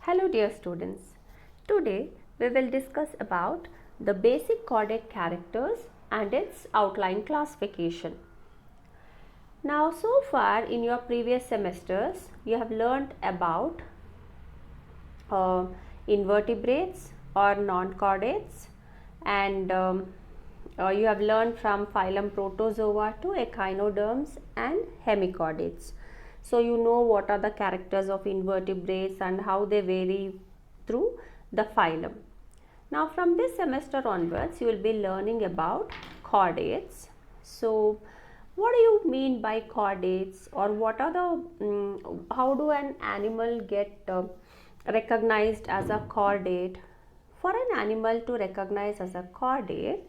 Hello dear students. Today we will discuss about the basic chordate characters and its outline classification. Now so far in your previous semesters you have learnt about uh, invertebrates or non-chordates and you have learned from phylum Protozoa to echinoderms and hemichordates. So you know what are the characters of invertebrates and how they vary through the phylum. Now from this semester onwards you will be learning about chordates. So what do you mean by chordates, or what are the how do an animal get recognized as a chordate? For an animal to recognize as a chordate,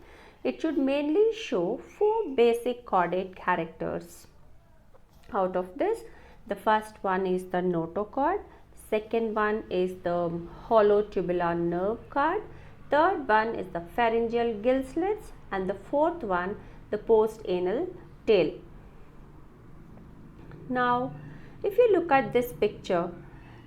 it should mainly show four basic chordate characters. Out of this, the first one is the notochord, second one is the hollow tubular nerve cord, third one is the pharyngeal gill slits, and the fourth one the post-anal tail. Now if you look at this picture,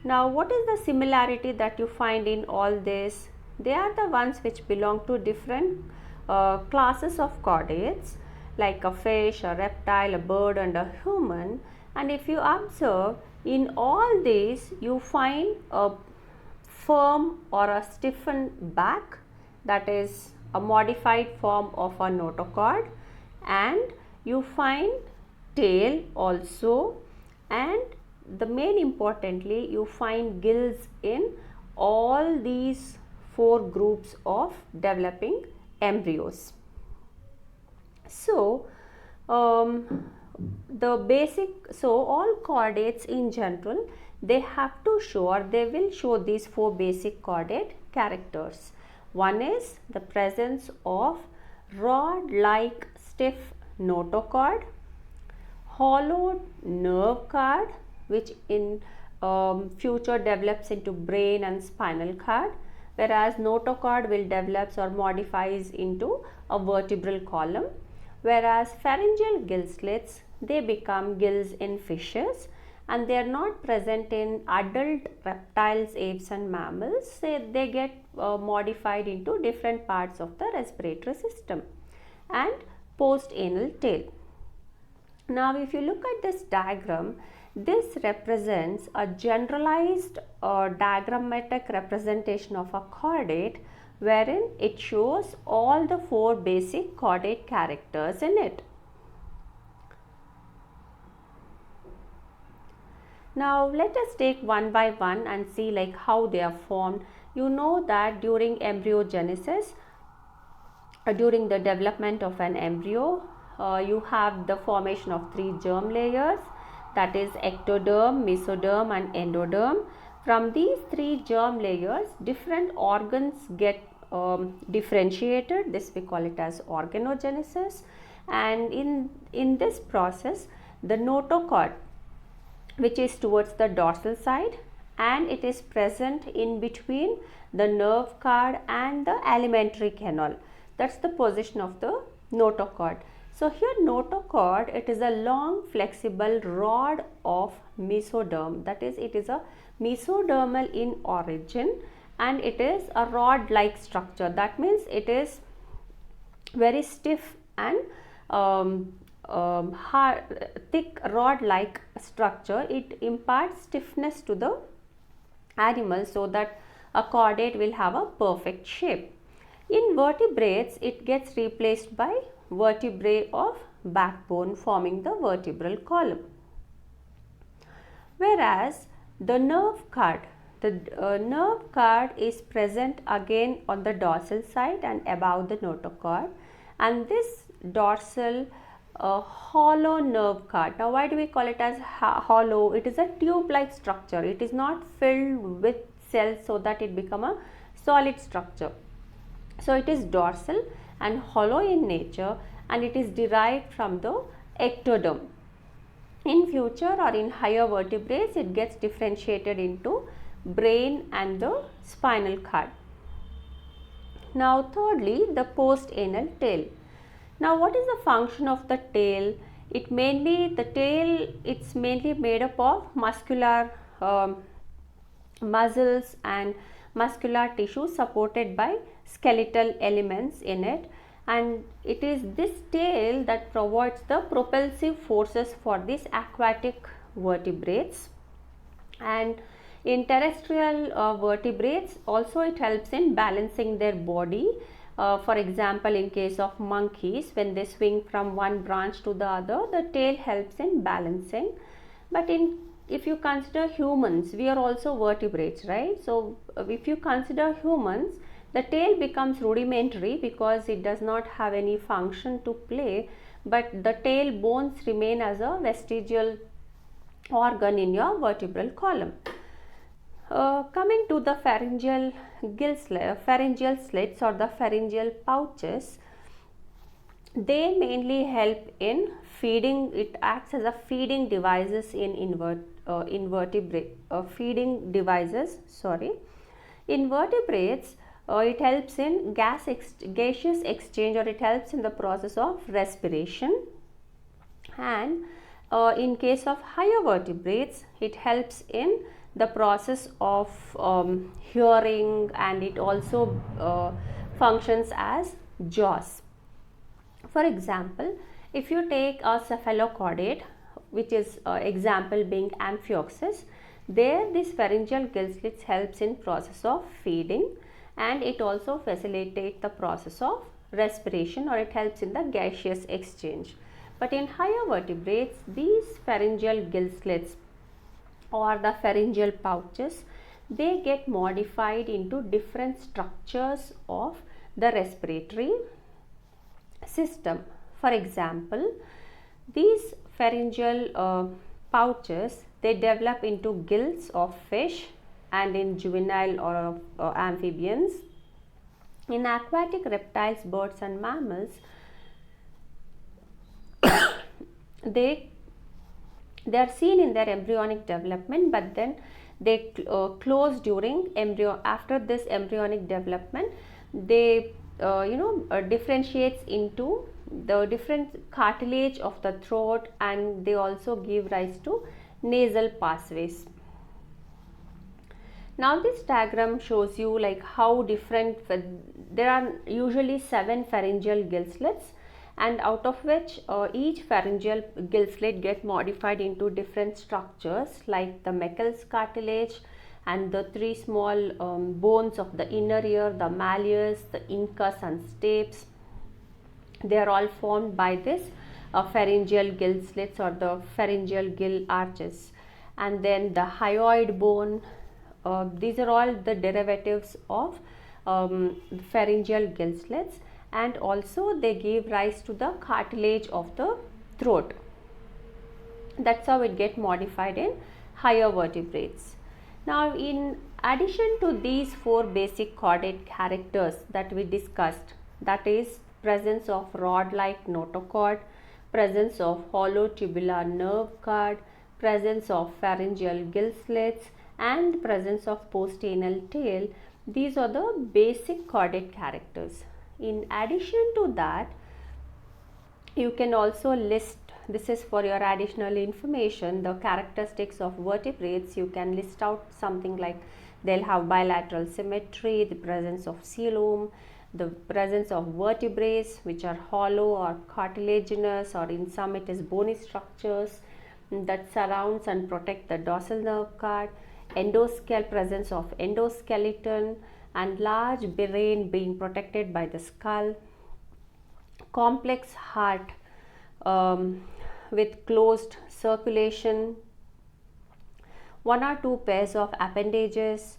now what is the similarity that you find in all this? They are the ones which belong to different classes of chordates, like a fish, a reptile, a bird and a human. And if you observe, in all these you find a firm or a stiffened back, that is a modified form of a notochord, and you find tail also, and the main importantly you find gills in all these four groups of developing embryos. So all chordates in general, they have to show, or they will show, these four basic chordate characters. One is the presence of rod like stiff notochord, hollow nerve cord which in future develops into brain and spinal cord, whereas notochord will develops or modifies into a vertebral column, whereas pharyngeal gill slits, they become gills in fishes and they are not present in adult reptiles, apes and mammals. They get modified into different parts of the respiratory system. And post-anal tail. Now if you look at this diagram, this represents a generalized diagrammatic representation of a chordate, wherein it shows all the four basic chordate characters in it. Now let us take one by one and see like how they are formed. You know that during embryogenesis, during the development of an embryo, you have the formation of three germ layers, that is ectoderm, mesoderm and endoderm. From these three germ layers, different organs get differentiated. This we call it as organogenesis. And in this process, the notochord, which is towards the dorsal side, and it is present in between the nerve cord and the alimentary canal. That's the position of the notochord. So here notochord, it is a long flexible rod of mesoderm, that is it is a mesodermal in origin and it is a rod like structure. That means it is very stiff and hard, thick rod like structure. It imparts stiffness to the animal so that a chordate will have a perfect shape. In vertebrates, it gets replaced by vertebrae of backbone forming the vertebral column. Whereas the nerve cord, nerve cord is present again on the dorsal side and above the notochord, and this dorsal hollow nerve cord. Now why do we call it as hollow? It is a tube like structure. It is not filled with cells so that it become a solid structure. So it is dorsal and hollow in nature, and it is derived from the ectoderm. In future or in higher vertebrates, it gets differentiated into brain and the spinal cord. Now thirdly, the post-anal tail. Now what is the function of the tail? It's mainly made up of muscular muscles and muscular tissue supported by skeletal elements in it, and it is this tail that provides the propulsive forces for these aquatic vertebrates. And in terrestrial vertebrates also it helps in balancing their body. For example, in case of monkeys, when they swing from one branch to the other, the tail helps in balancing. But if you consider humans, we are also vertebrates, right? So if you consider humans, the tail becomes rudimentary because it does not have any function to play, but the tail bones remain as a vestigial organ in your vertebral column. Coming to the pharyngeal slits or the pharyngeal pouches, they mainly help in feeding. It acts as a feeding devices in invertebrate feeding devices. In vertebrates, it helps in gaseous exchange, or it helps in the process of respiration. And in case of higher vertebrates, it helps in the process of hearing, and it also functions as jaws. For example, if you take a cephalochordate, which is example being Amphioxus, there this pharyngeal gill slits helps in process of feeding, and it also facilitates the process of respiration, or it helps in the gaseous exchange. But in higher vertebrates, these pharyngeal gill slits or the pharyngeal pouches, they get modified into different structures of the respiratory system. For example, these pharyngeal pouches, they develop into gills of fish and in juvenile or amphibians. In aquatic reptiles, birds and mammals, they are seen in their embryonic development, but then they close during after this embryonic development. They differentiates into the different cartilage of the throat, and they also give rise to nasal pathways. Now this diagram shows you like how different, there are usually 7 pharyngeal gill slits, and out of which each pharyngeal gill slit get modified into different structures, like the Meckel's cartilage and the 3 small bones of the inner ear, the malleus, the incus and stapes. They are all formed by this pharyngeal gill slits or the pharyngeal gill arches. And then the hyoid bone, these are all the derivatives of pharyngeal gill slits, and also they give rise to the cartilage of the throat. That's how it get modified in higher vertebrates. Now, in addition to these 4 basic chordate characters that we discussed, that is presence of rod-like notochord, presence of hollow tubular nerve cord, presence of pharyngeal gill slits, and presence of postanal tail, these are the basic chordate characters. In addition to that, you can also list, this is for your additional information, the characteristics of vertebrates. You can list out something like they'll have bilateral symmetry, the presence of coelom, the presence of vertebrae which are hollow or cartilaginous, or in some it is bony structures that surrounds and protect the dorsal nerve cord, presence of endoskeleton, and large brain being protected by the skull, complex heart with closed circulation, 1 or 2 pairs of appendages,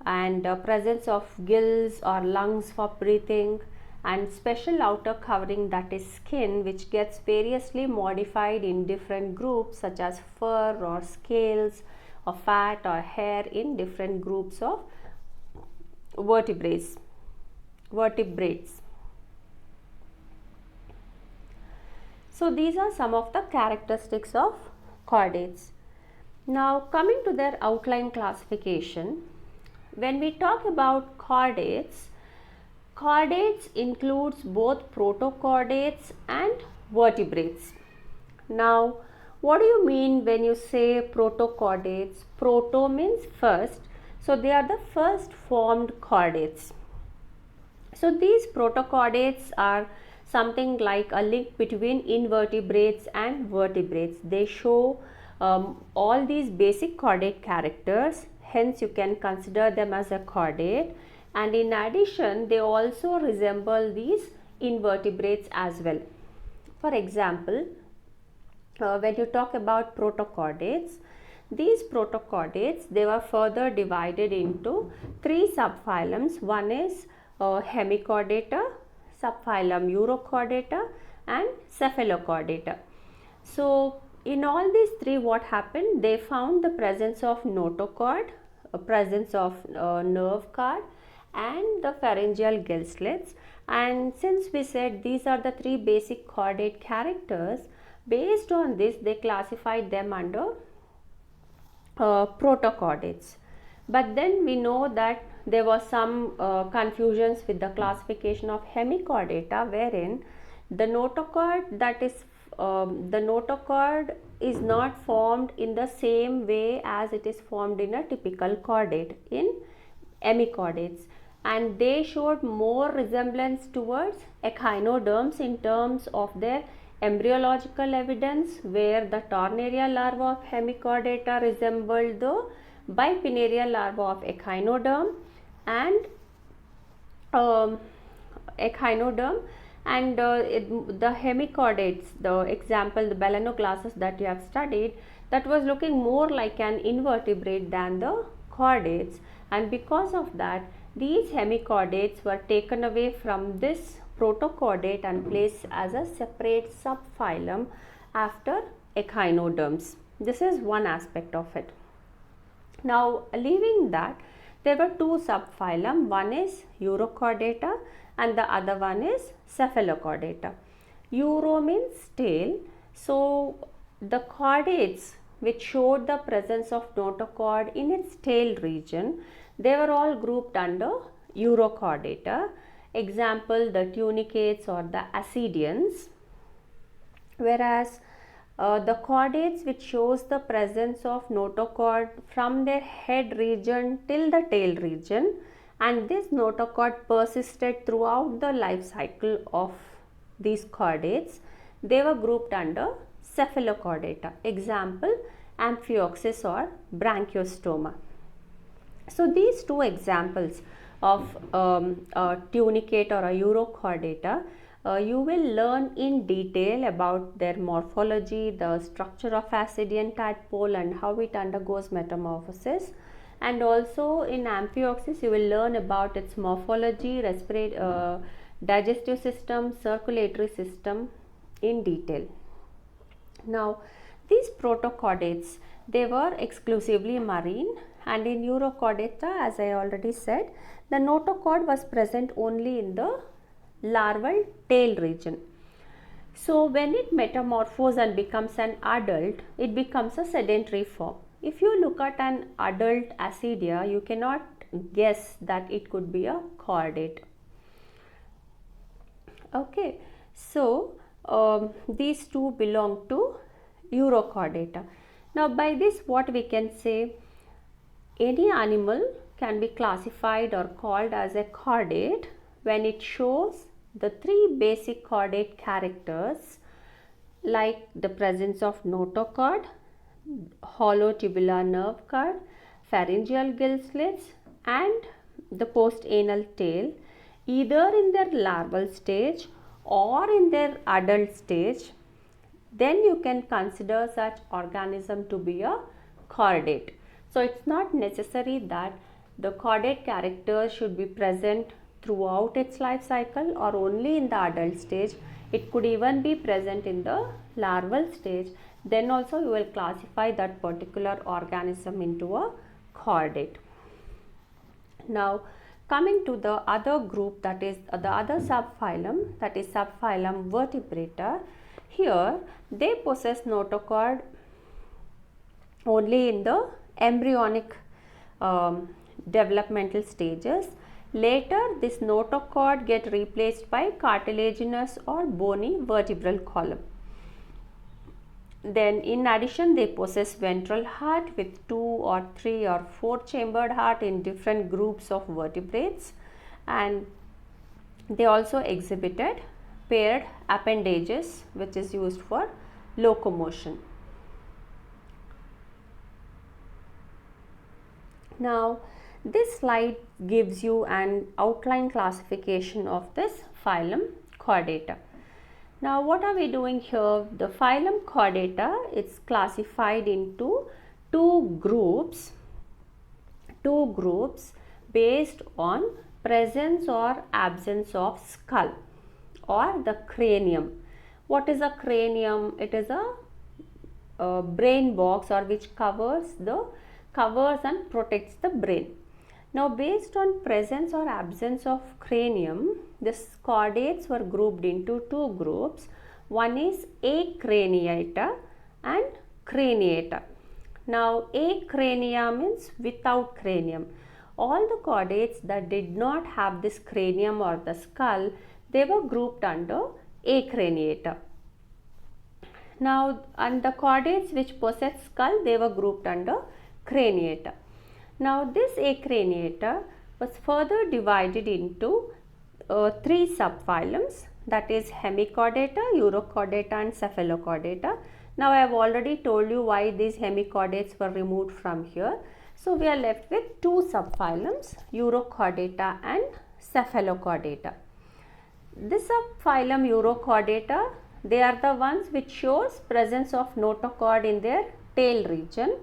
and presence of gills or lungs for breathing, and special outer covering, that is skin, which gets variously modified in different groups such as fur or scales or fat or hair in different groups of vertebrates. So these are some of the characteristics of chordates. Now coming to their outline classification, when we talk about chordates, chordates includes both protochordates and vertebrates. Now what do you mean when you say protochordates? Proto means first, So they are the first formed chordates. So these protochordates are something like a link between invertebrates and vertebrates. They show all these basic chordate characters, hence you can consider them as a chordate, and in addition they also resemble these invertebrates as well. For example, when you talk about protochordates, these protochordates, they were further divided into three subphylums. One is Hemichordata, subphylum Urochordata, and Cephalochordata. So in all these three, what happened? They found the presence of notochord, presence of nerve cord, and the pharyngeal gill slits. And since we said these are the three basic chordate characters, based on this they classified them under protochordates. But then we know that there was some confusions with the classification of hemichordata, wherein the notochord, that is the notochord is not formed in the same way as it is formed in a typical chordate in hemichordates, and they showed more resemblance towards echinoderms in terms of their embryological evidence, where the tornarial larva of hemichordata resembled the bipinnarial larva of echinoderm and the hemichordates, the example, the Balanoglossus that you have studied, that was looking more like an invertebrate than the chordates, and because of that these hemichordates were taken away from this protochordate and placed as a separate subphylum after echinoderms. This is one aspect of it. Now, leaving that, there were two subphylum. One is Urochordata and the other one is Cephalochordata. Uro means tail. So the chordates which showed the presence of notochord in its tail region, they were all grouped under Urochordata. Example, the tunicates or the ascidians. Whereas the chordates which shows the presence of notochord from their head region till the tail region, and this notochord persisted throughout the life cycle of these chordates, they were grouped under Cephalochordata. Example, Amphioxus or Branchiostoma. So these two examples of a tunicate or a Urochordata, you will learn in detail about their morphology, the structure of ascidian tadpole and how it undergoes metamorphosis, and also in Amphioxus you will learn about its morphology, digestive system, circulatory system in detail. Now these protochordates, they were exclusively marine, and in Urochordata, as I already said, the notochord was present only in the larval tail region. So when it metamorphoses and becomes an adult, it becomes a sedentary form. If you look at an adult ascidia, you cannot guess that it could be a chordate. Okay, so these two belong to Urochordata. Now by this what we can say, any animal can be classified or called as a chordate when it shows the three basic chordate characters, like the presence of notochord, hollow tubular nerve cord, pharyngeal gill slits and the postanal tail, either in their larval stage or in their adult stage. Then you can consider such organism to be a chordate. So it's not necessary that the chordate character should be present throughout its life cycle or only in the adult stage. It could even be present in the larval stage. Then also you will classify that particular organism into a chordate. Now coming to the other group, that is the other subphylum, that is subphylum Vertebrata. Here they possess notochord only in the embryonic developmental stages. Later this notochord get replaced by cartilaginous or bony vertebral column. Then in addition, they possess ventral heart with 2 or 3 or 4 chambered heart in different groups of vertebrates, and they also exhibited paired appendages which is used for locomotion. Now this slide gives you an outline classification of this phylum Chordata. Now what are we doing here? The phylum Chordata is classified into two groups based on presence or absence of skull or the cranium. What is a cranium? It is a brain box, or which covers and protects the brain. Now based on presence or absence of cranium, the chordates were grouped into two groups. One is acraniata and craniata. Now acrania means without cranium. All the chordates that did not have this cranium or the skull, they were grouped under acraniata. Now, and the chordates which possess skull, they were grouped under craniata. Now this acraniata was further divided into three subphylums, that is hemichordata, urochordata and cephalochordata. Now I have already told you why these hemichordates were removed from here. So we are left with two subphylums, urochordata and cephalochordata. This subphylum urochordata, they are the ones which shows presence of notochord in their tail region,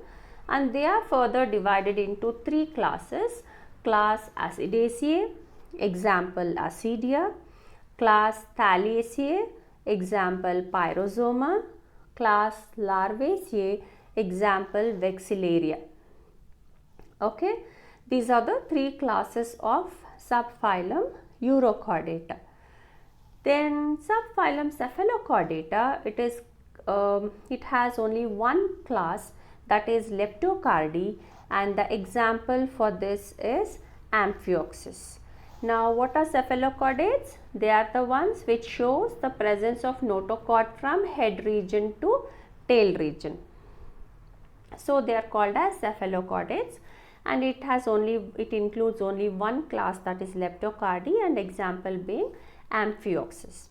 and they are further divided into three classes: class Acidaceae, example Acidia; class Thalassae, example Pyrosoma; class Larvaceae, example Vexillaria. Okay, these are the three classes of subphylum Urochordata. Then subphylum Cephalochordata, it has only one class, that is Leptocardi, and the example for this is Amphioxus. Now what are cephalochordates? They are the ones which shows the presence of notochord from head region to tail region. So they are called as cephalochordates, and it includes only one class, that is Leptocardi, and example being Amphioxus.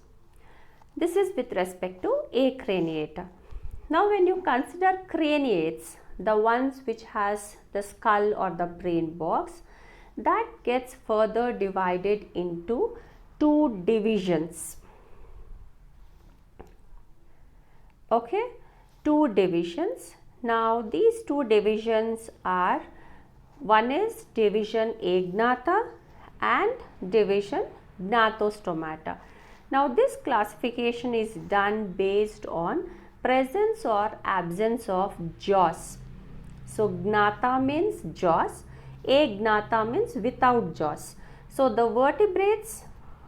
This is with respect to acraniata. Now when you consider craniates, the ones which has the skull or the brain box, that gets further divided into two divisions. Okay, two divisions. Now these two divisions are, one is division agnatha and division gnathostomata. Now this classification is done based on presence or absence of jaws. So gnatha means jaws, agnatha means without jaws. So the vertebrates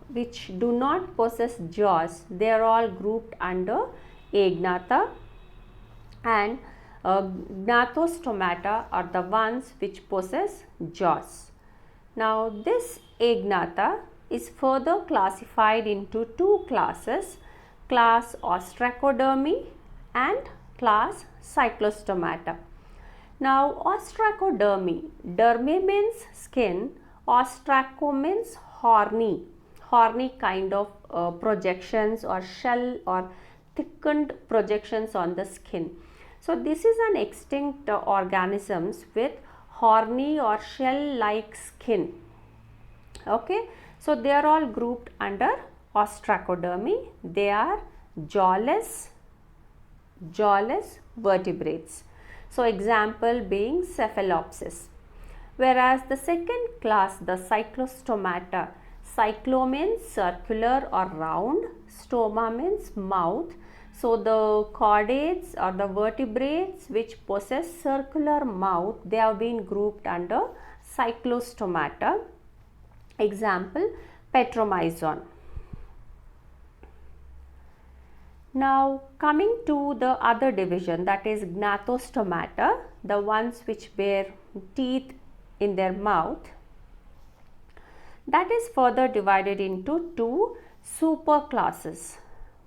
which do not possess jaws, they are all grouped under agnatha, and gnathostomata are the ones which possess jaws. Now this agnatha is further classified into two classes, class Ostracodermi and class Cyclostomata. Now ostracodermi, derme means skin, ostraco means horny kind of projections or shell or thickened projections on the skin. So this is an extinct organisms with horny or shell like skin. Okay, so they are all grouped under ostracodermi. They are jawless vertebrates. So example being Cephalopsis. Whereas the second class, the Cyclostomata, cyclo means circular or round, stoma means mouth. So the chordates or the vertebrates which possess circular mouth, they have been grouped under Cyclostomata. Example Petromyzon. Now coming to the other division, that is Gnathostomata, the ones which bear teeth in their mouth, that is further divided into two superclasses.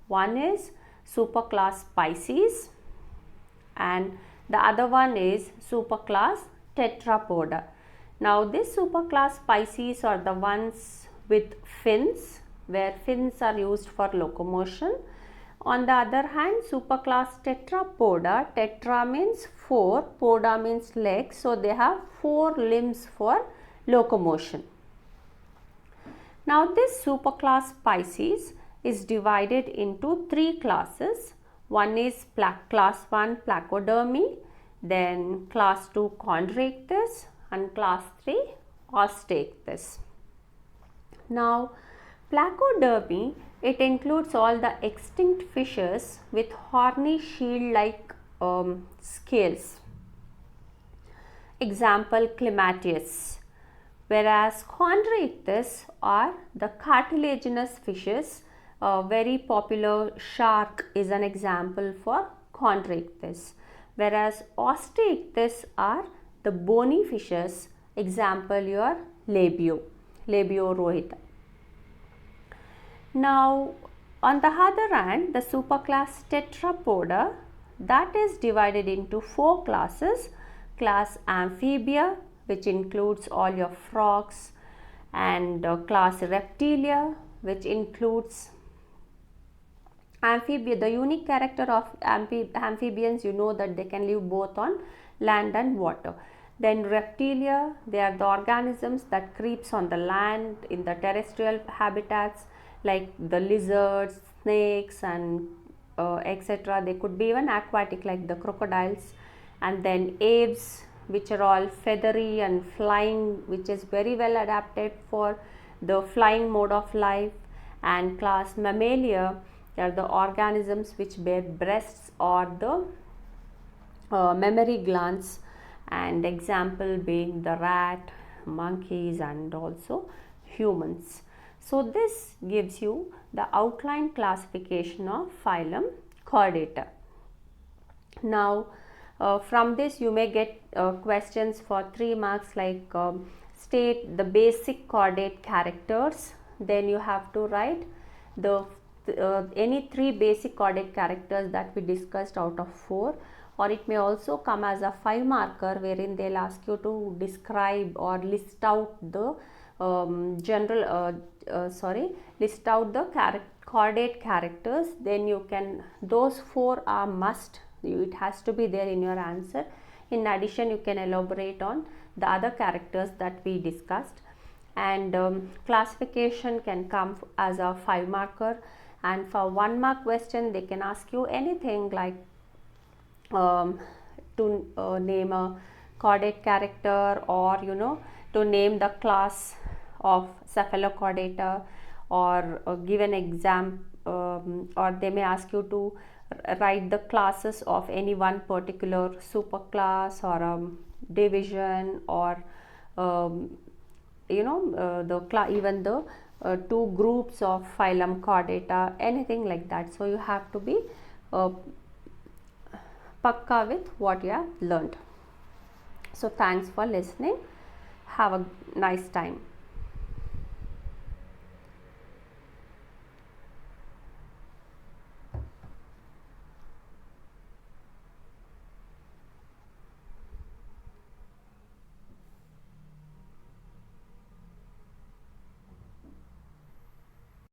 One is superclass Pisces and the other one is superclass Tetrapoda. Now this superclass Pisces are the ones with fins, where fins are used for locomotion. On the other hand, superclass Tetrapoda, tetra means 4, poda means legs, so they have 4 limbs for locomotion. Now this superclass Pisces is divided into 3 classes. One is class 1 Placodermi, then class 2 Chondrichthyes and class 3 Osteichthyes. Now Placodermi, it includes all the extinct fishes with horny shield-like scales. Example Climatius. Whereas Chondrichthyes are the cartilaginous fishes. A very popular shark is an example for Chondrichthyes. Whereas Osteichthyes are the bony fishes. Example your Labeo rohita. Now on the other hand, the superclass Tetrapoda, that is divided into 4 classes. Class Amphibia, which includes all your frogs, and class Reptilia, which includes amphibia. The unique character of amphibians, you know that they can live both on land and water. Then Reptilia, they are the organisms that creeps on the land in the terrestrial habitats, like the lizards, snakes and etc. They could be even aquatic like the crocodiles. And then aves, which are all feathery and flying, which is very well adapted for the flying mode of life. And class Mammalia, they are the organisms which bear breasts or the mammary glands, and example being the rat, monkeys and also humans. So this gives you the outline classification of phylum Chordata. Now from this you may get questions for 3 marks, like state the basic chordate characters. Then you have to write the any 3 basic chordate characters that we discussed out of 4, or it may also come as a 5 marker wherein they'll ask you to describe or list out the list out the chordate characters. Then you can, those 4 are must, it has to be there in your answer. In addition, you can elaborate on the other characters that we discussed, and classification can come as a 5 marker. And for 1 mark question, they can ask you anything like to name a chordate character, or to name the class of Cephalochordata, or give an exam, or they may ask you to write the classes of any one particular superclass or division, or even the 2 groups of phylum Chordata, anything like that. So you have to be pakka with what you have learned. So thanks for listening. Have a nice time.